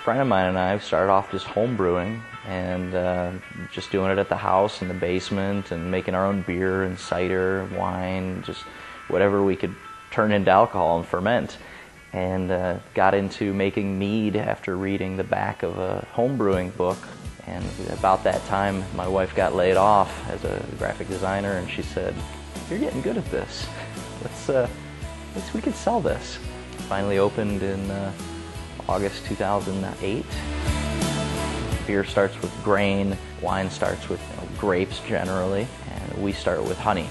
A friend of mine and I started off just home brewing and just doing it at the house in the basement and making our own beer and cider, wine, just whatever we could turn into alcohol and ferment. And got into making mead after reading the back of a home brewing book. And about that time, my wife got laid off as a graphic designer, and she said, "You're getting good at this. We could sell this." Finally opened in August 2008. Beer starts with grain, wine starts with grapes generally, and we start with honey.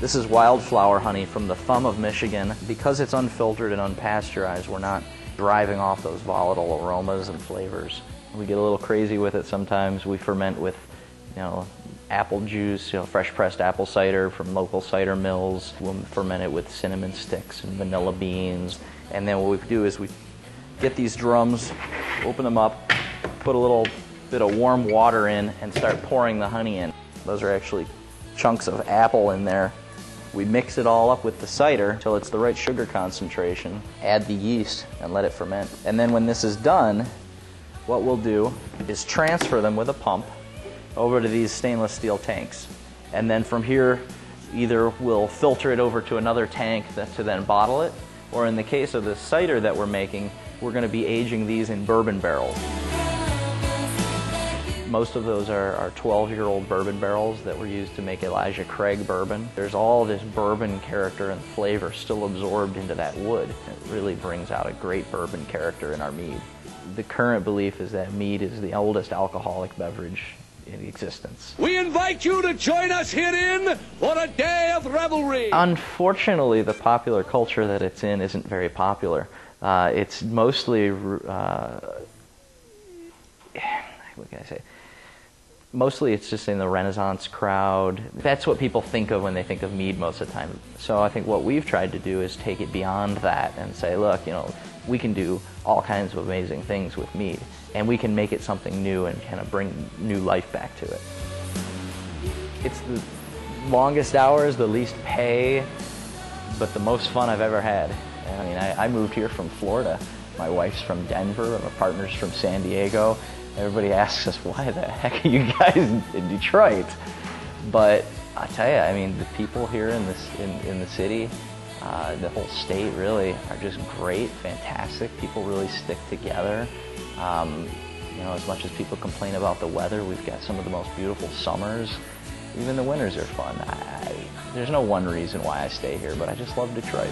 This is wildflower honey from the thumb of Michigan. Because it's unfiltered and unpasteurized, we're not driving off those volatile aromas and flavors. We get a little crazy with it sometimes. We ferment with, apple juice, fresh pressed apple cider from local cider mills. We'll ferment it with cinnamon sticks and vanilla beans. And then what we do is we get these drums, open them up, put a little bit of warm water in, and start pouring the honey in. Those are actually chunks of apple in there. We mix it all up with the cider until it's the right sugar concentration, add the yeast, and let it ferment. And then when this is done, what we'll do is transfer them with a pump over to these stainless steel tanks. And then from here, either we'll filter it over to another tank to then bottle it, or in the case of the cider that we're making, we're going to be aging these in bourbon barrels. Most of those are 12-year-old bourbon barrels that were used to make Elijah Craig bourbon. There's all this bourbon character and flavor still absorbed into that wood. It really brings out a great bourbon character in our mead. The current belief is that mead is the oldest alcoholic beverage in existence. We invite you to join us herein for a day of revelry. Unfortunately, the popular culture that it's in isn't very popular. It's mostly, what can I say? Mostly it's just in the Renaissance crowd. That's what people think of when they think of mead most of the time. So I think what we've tried to do is take it beyond that and say, look, we can do all kinds of amazing things with mead, and we can make it something new and kind of bring new life back to it. It's the longest hours, the least pay, but the most fun I've ever had. I mean, I moved here from Florida. My wife's from Denver, my partner's from San Diego. Everybody asks us, why the heck are you guys in Detroit? But I tell you, I mean, the people here in the city, the whole state really, are just great, fantastic. People really stick together. As much as people complain about the weather, we've got some of the most beautiful summers. Even the winters are fun. There's no one reason why I stay here, but I just love Detroit.